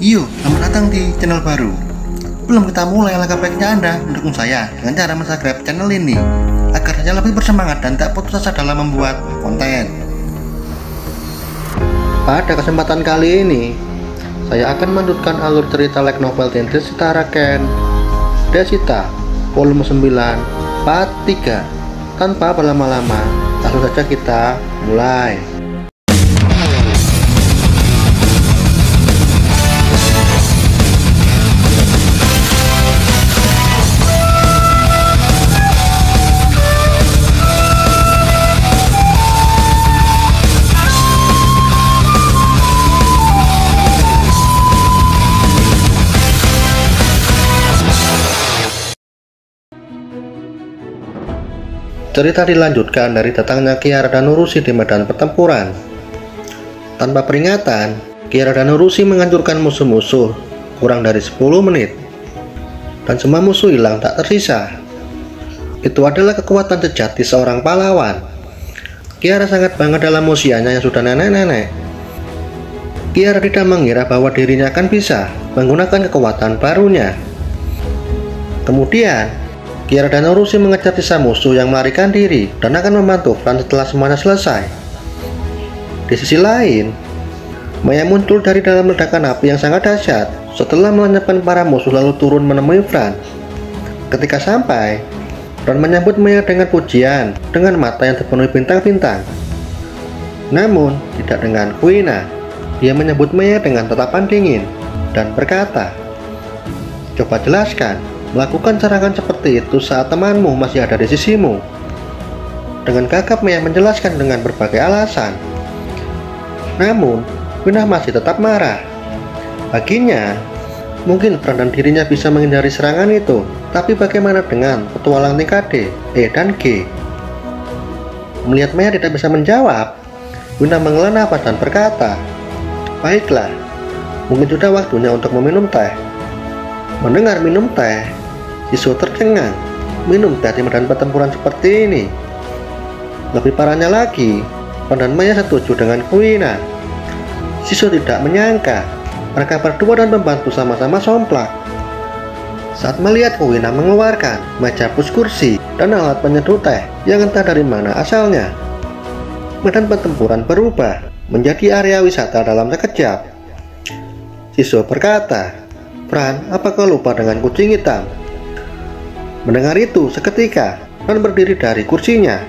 Yo, selamat datang di channel baru. Belum kita mulai, langkah baiknya Anda mendukung saya dengan cara subscribe channel ini agar saya lebih bersemangat dan tak putus asa dalam membuat konten. Pada kesempatan kali ini, saya akan melanjutkan alur cerita light novel Desita Raken Desita volume 9 part 3. Tanpa berlama-lama, langsung saja kita mulai. Cerita dilanjutkan dari datangnya Kiara dan Urushi di medan pertempuran. Tanpa peringatan, Kiara dan Urushi menghancurkan musuh-musuh kurang dari 10 menit. Dan semua musuh hilang tak tersisa. Itu adalah kekuatan sejati seorang pahlawan. Kiara sangat bangga dalam usianya yang sudah nenek-nenek. Kiara tidak mengira bahwa dirinya akan bisa menggunakan kekuatan barunya. Kemudian Kiara dan Urushi mengejar sisa musuh yang melarikan diri dan akan membantu Fran setelah semuanya selesai. Di sisi lain, Maya muncul dari dalam ledakan api yang sangat dahsyat setelah melenyapkan para musuh lalu turun menemui Fran. Ketika sampai, Fran menyambut Maya dengan pujian dengan mata yang terpenuhi bintang-bintang. Namun, tidak dengan Kuina. Dia menyambut Maya dengan tatapan dingin dan berkata, "Coba jelaskan, melakukan serangan seperti itu saat temanmu masih ada di sisimu." Dengan gagap Maya menjelaskan dengan berbagai alasan. Namun, Kuina masih tetap marah. Baginya, mungkin Fran dan dirinya bisa menghindari serangan itu, tapi bagaimana dengan petualang tingkat D, E, dan G? Melihat Maya tidak bisa menjawab, Kuina menghela nafas dan berkata, "Baiklah, mungkin sudah waktunya untuk meminum teh." Mendengar minum teh, Shisho tercengang. Minum teh di medan pertempuran seperti ini. Lebih parahnya lagi, Fran dan Maya setuju dengan Kuina. Shisho tidak menyangka mereka berdua dan pembantu sama-sama somplak. Saat melihat Kuina mengeluarkan meja plus kursi dan alat penyeduh teh yang entah dari mana asalnya, medan pertempuran berubah menjadi area wisata dalam sekejap. Shisho berkata, "Fran, apakah lupa dengan kucing hitam?" Mendengar itu, seketika Fran berdiri dari kursinya.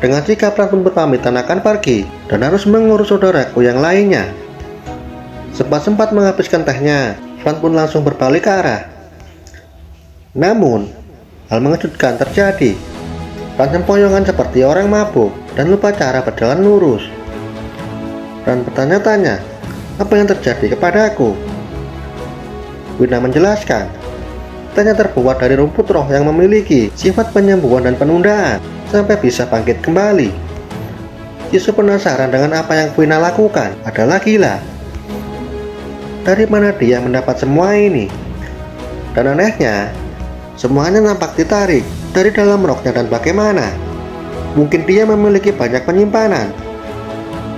Dengan sikap Fran pun berpamitan akan pergi dan harus mengurus saudaraku yang lainnya. Sempat-sempat menghabiskan tehnya, Fran pun langsung berbalik arah. Namun, hal mengejutkan terjadi. Fran sempoyongan seperti orang mabuk dan lupa cara berjalan lurus. Fran bertanya-tanya, "Apa yang terjadi kepadaku?" Kuina menjelaskan, tehnya terbuat dari rumput roh yang memiliki sifat penyembuhan dan penundaan sampai bisa bangkit kembali. Shisho penasaran dengan apa yang Kuina lakukan adalah gila. Dari mana dia mendapat semua ini? Dan anehnya, semuanya nampak ditarik dari dalam roknya dan bagaimana? Mungkin dia memiliki banyak penyimpanan.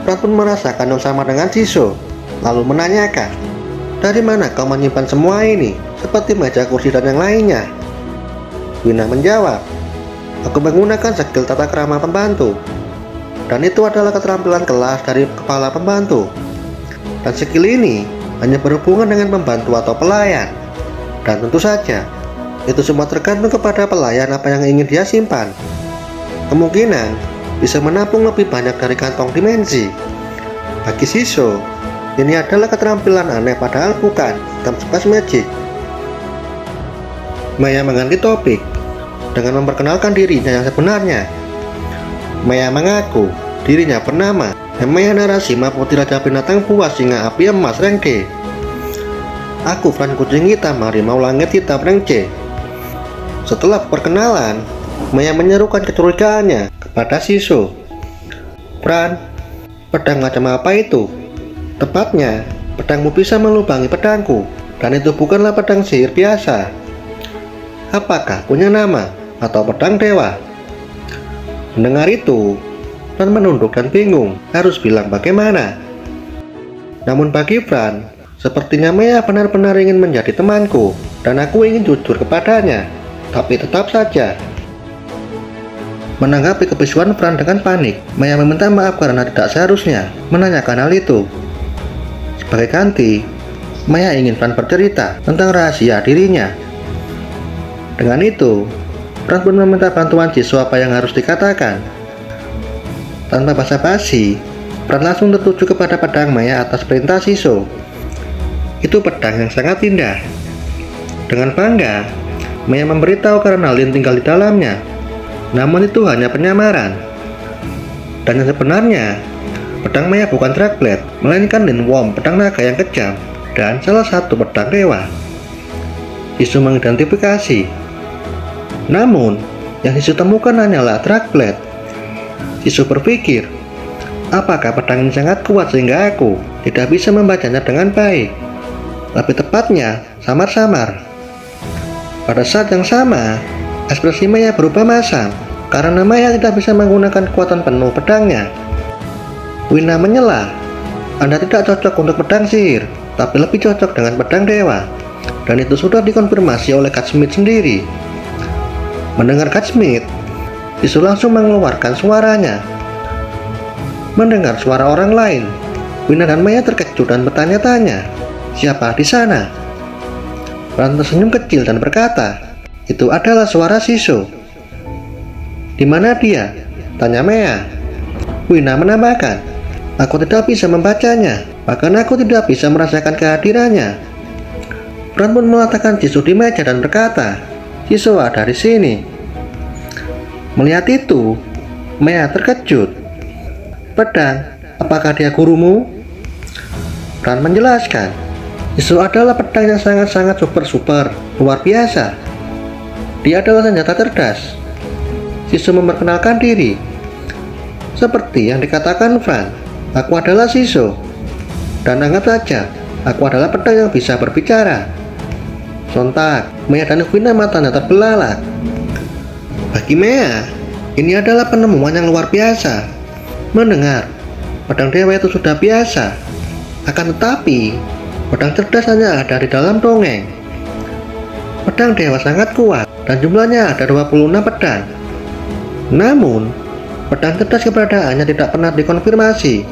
Fran pun merasakan yang sama dengan Shisho, lalu menanyakan, "Dari mana kau menyimpan semua ini, seperti meja kursi dan yang lainnya?" Kuina menjawab, "Aku menggunakan skill tata krama pembantu. Dan itu adalah keterampilan kelas dari kepala pembantu. Dan skill ini hanya berhubungan dengan pembantu atau pelayan. Dan tentu saja, itu semua tergantung kepada pelayan apa yang ingin dia simpan. Kemungkinan bisa menampung lebih banyak dari kantong dimensi." Bagi Shisho, ini adalah keterampilan aneh padahal bukan dalam space magic. Maya mengganti topik dengan memperkenalkan dirinya yang sebenarnya. Maya mengaku dirinya bernama Maya Narashima, putri Raja Binatang Buas Singa Api Emas rank D. "Aku Fran kucing hitam harimau langit hitam rank C." Setelah perkenalan, Maya menyerukan kecurigaannya kepada Shisho. "Fran, pedang macam apa itu? Tepatnya, pedangmu bisa melubangi pedangku, dan itu bukanlah pedang sihir biasa. Apakah punya nama atau pedang dewa?" Mendengar itu, Fran menunduk dan bingung harus bilang bagaimana. Namun bagi Fran, Sepertinya Maya benar-benar ingin menjadi temanku, dan aku ingin jujur kepadanya. Tapi tetap saja. Menanggapi kebisuan Fran dengan panik, Maya meminta maaf karena tidak seharusnya menanyakan hal itu. Sebagai ganti, Maya ingin Fran bercerita tentang rahasia dirinya. Dengan itu, Fran pun meminta bantuan Jisoo apa yang harus dikatakan. Tanpa basa-basi, Fran langsung tertuju kepada pedang Maya atas perintah Jisoo. Itu pedang yang sangat indah. Dengan bangga, Maya memberitahu karena Lin tinggal di dalamnya. Namun itu hanya penyamaran. Dan yang sebenarnya, pedang Maya bukan Dragblade, melainkan Lin Worm, pedang naga yang kejam, dan salah satu pedang dewa. Jisoo mengidentifikasi. Namun, yang Jisoo temukan hanyalah Dragblade. Jisoo berpikir, apakah pedang ini sangat kuat sehingga aku tidak bisa membacanya dengan baik? Lebih tepatnya, samar-samar. Pada saat yang sama, ekspresi Maya berubah masam karena Maya tidak bisa menggunakan kekuatan penuh pedangnya. Wina menyela, Anda tidak cocok untuk pedang sihir, tapi lebih cocok dengan pedang dewa. Dan itu sudah dikonfirmasi oleh Godsmith sendiri. Mendengar Godsmith, Jisoo langsung mengeluarkan suaranya. Mendengar suara orang lain, Wina dan Maya terkejut dan bertanya-tanya, siapa di sana? Fran tersenyum kecil dan berkata, itu adalah suara Jisoo. Di mana dia? Tanya Maya. Wina menambahkan, aku tidak bisa membacanya, bahkan aku tidak bisa merasakan kehadirannya. Fran pun meletakkan Jisoo di meja dan berkata, Jisoo ada di sini. Melihat itu, Maya terkejut. Pedang, apakah dia gurumu? Fran menjelaskan, Jisoo adalah pedang yang sangat-sangat super luar biasa. Dia adalah senjata cerdas. Jisoo memperkenalkan diri. Seperti yang dikatakan Fran, aku adalah Jisoo. Dan anggap saja, aku adalah pedang yang bisa berbicara. Sontak, Maya dan Wina matanya terbelalak. Bagi Maya, ini adalah penemuan yang luar biasa. Mendengar, pedang dewa itu sudah biasa. Akan tetapi, pedang cerdas hanya ada di dalam dongeng. Pedang dewa sangat kuat dan jumlahnya ada 26 pedang. Namun, pedang cerdas keberadaannya tidak pernah dikonfirmasi.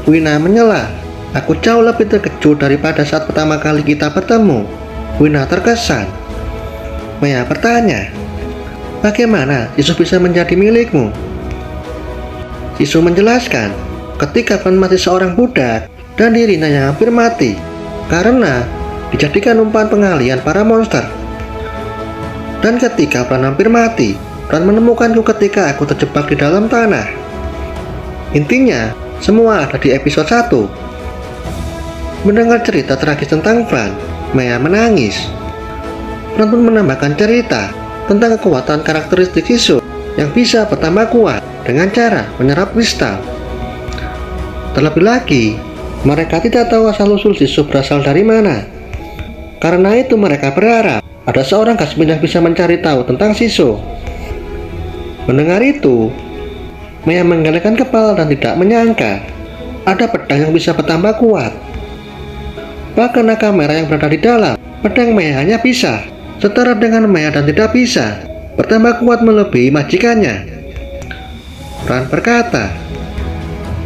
Wina menyela, aku jauh lebih terkejut daripada saat pertama kali kita bertemu. Wina terkesan. Maya bertanya, bagaimana Jisoo bisa menjadi milikmu? Jisoo menjelaskan, ketika Fran masih seorang budak dan dirinya yang hampir mati karena dijadikan umpan pengalian para monster. Dan ketika Fran hampir mati, Fran menemukanku ketika aku terjebak di dalam tanah. Intinya, semua ada di episode 1. Mendengar cerita tragis tentang Fran, Maya menangis. Fran pun menambahkan cerita tentang kekuatan karakteristik Jisoo yang bisa bertambah kuat dengan cara menyerap kristal. Terlebih lagi, mereka tidak tahu asal-usul Jisoo berasal dari mana. Karena itu mereka berharap ada seorang Godsmith yang bisa mencari tahu tentang Jisoo. Mendengar itu, Maya menggelengkan kepala dan tidak menyangka ada pedang yang bisa bertambah kuat. Bahkan naga merah yang berada di dalam pedang Maya hanya bisa setara dengan Maya dan tidak bisa bertambah kuat melebihi majikannya. Fran berkata,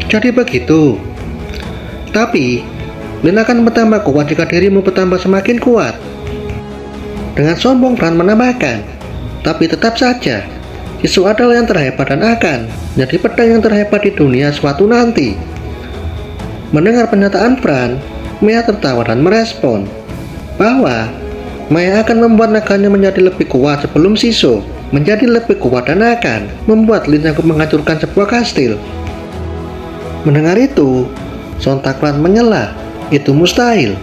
jadi begitu. Tapi, Lin akan bertambah kuat jika dirimu bertambah semakin kuat. Dengan sombong Fran menambahkan, tapi tetap saja, Jisoo adalah yang terhebat dan akan menjadi pedang yang terhebat di dunia suatu nanti. Mendengar pernyataan Fran, Maya tertawa dan merespon bahwa Maya akan membuat naganya menjadi lebih kuat sebelum Jisoo menjadi lebih kuat dan akan membuat Lin sanggup menghancurkan sebuah kastil. Mendengar itu, sontak Fran menyela, itu mustahil.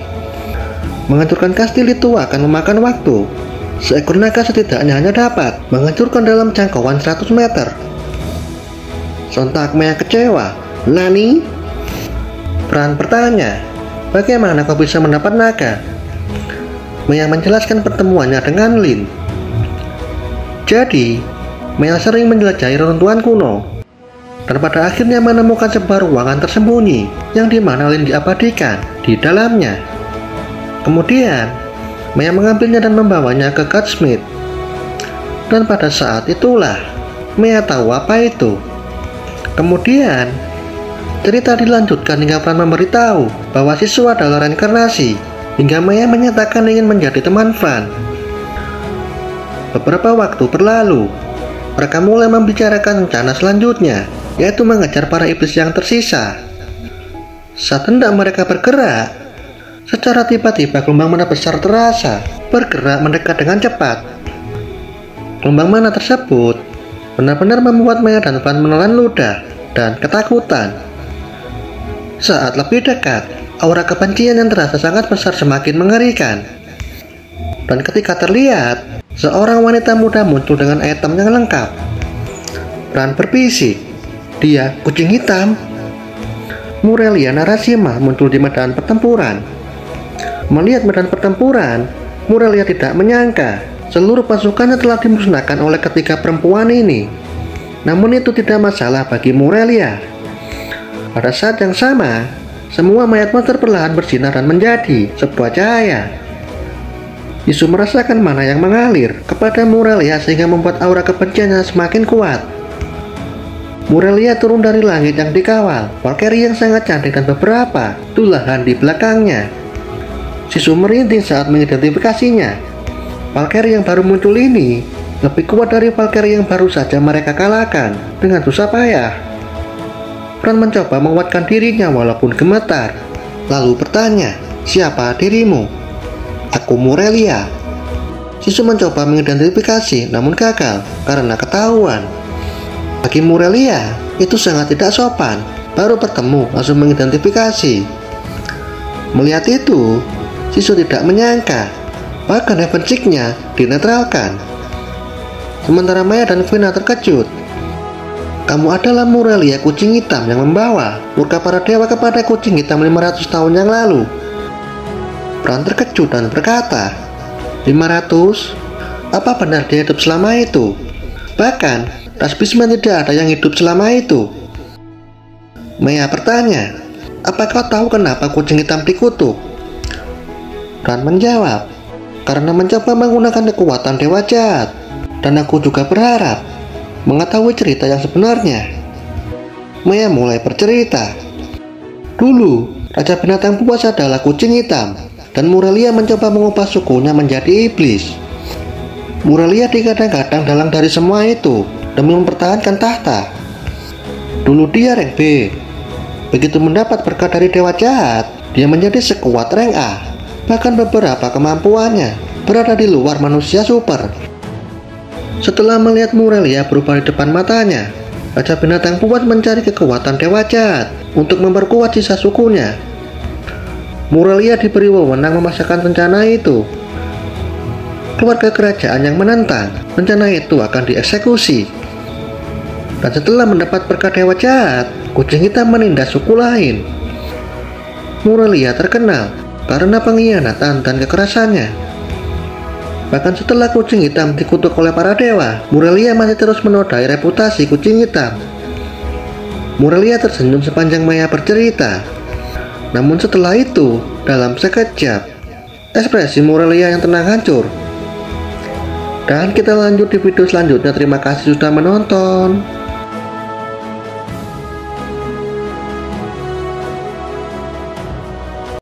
Menghancurkan kastil itu akan memakan waktu. Seekor naga setidaknya hanya dapat menghancurkan dalam jangkauan 100 meter. Sontak Maya kecewa. Nani? Fran bertanya, bagaimana kau bisa mendapat naga? Maya menjelaskan pertemuannya dengan Lin. Jadi, Maya sering menjelajahi reruntuhan kuno. dan pada akhirnya menemukan sebuah ruangan tersembunyi yang dimana Lin diabadikan di dalamnya. Kemudian Maya mengambilnya dan membawanya ke Godsmith. Dan pada saat itulah Maya tahu apa itu. Kemudian cerita dilanjutkan hingga Fran memberitahu bahwa Sisu adalah reinkarnasi, hingga Maya menyatakan ingin menjadi teman Fran. Beberapa waktu berlalu, mereka mulai membicarakan rencana selanjutnya, yaitu mengejar para iblis yang tersisa. Saat hendak mereka bergerak, secara tiba-tiba gelombang mana besar terasa bergerak mendekat dengan cepat. Gelombang mana tersebut benar-benar membuat Maya dan Fran menelan ludah dan ketakutan. Saat lebih dekat, aura kebencian yang terasa sangat besar semakin mengerikan. Dan ketika terlihat, seorang wanita muda muncul dengan item yang lengkap. Fran berbisik, "Dia kucing hitam." Murelia Narasimha muncul di medan pertempuran. Melihat medan pertempuran, Murelia tidak menyangka seluruh pasukannya telah dimusnahkan oleh ketiga perempuan ini. Namun itu tidak masalah bagi Murelia. Pada saat yang sama, semua mayat monster perlahan bersinar dan menjadi sebuah cahaya. Sisu merasakan mana yang mengalir kepada Murelia sehingga membuat aura kebenciannya semakin kuat. Murelia turun dari langit yang dikawal Valkyrie yang sangat cantik dan beberapa tulahan di belakangnya. Sisu merinding saat mengidentifikasinya. Valkyrie yang baru muncul ini lebih kuat dari Valkyrie yang baru saja mereka kalahkan dengan susah payah. Fran mencoba menguatkan dirinya walaupun gemetar, lalu bertanya, "Siapa dirimu?" "Aku Murelia." Sisu mencoba mengidentifikasi namun gagal karena ketahuan. Bagi Murelia, itu sangat tidak sopan, baru bertemu langsung mengidentifikasi. Melihat itu, Sisu tidak menyangka bahkan Heaven Chick-nya dinetralkan. Sementara Maya dan Vina terkejut. "Kamu adalah Murelia kucing hitam yang membawa murka para dewa kepada kucing hitam 500 tahun yang lalu." Fran terkejut dan berkata, 500? Apa benar dia hidup selama itu? Bahkan ras Beastman tidak ada yang hidup selama itu. Maya bertanya, "Apa kau tahu kenapa kucing hitam dikutuk?" Fran menjawab, "Karena mencoba menggunakan kekuatan dewa jahat. Dan aku juga berharap mengetahui cerita yang sebenarnya." Maya mulai bercerita. Dulu, Raja Binatang Buas adalah kucing hitam, dan Murelia mencoba mengubah sukunya menjadi iblis. Murelia digadang-gadang dalang dari semua itu demi mempertahankan tahta. Dulu dia rank B. Begitu mendapat berkat dari dewa jahat, dia menjadi sekuat rank A. Bahkan beberapa kemampuannya berada di luar manusia super. Setelah melihat Murelia berubah di depan matanya, Raja Binatang Buas mencari kekuatan dewa jahat untuk memperkuat sisa sukunya. Murelia diberi wewenang memasakkan rencana itu. Keluarga kerajaan yang menentang rencana itu akan dieksekusi. Dan setelah mendapat berkat dewa jahat, kucing hitam menindas suku lain. Murelia terkenal karena pengkhianatan dan kekerasannya. Bahkan setelah kucing hitam dikutuk oleh para dewa, Murelia masih terus menodai reputasi kucing hitam. Murelia tersenyum sepanjang Maya bercerita. Namun setelah itu, dalam sekejap, ekspresi Murelia yang tenang hancur. Dan kita lanjut di video selanjutnya. Terima kasih sudah menonton.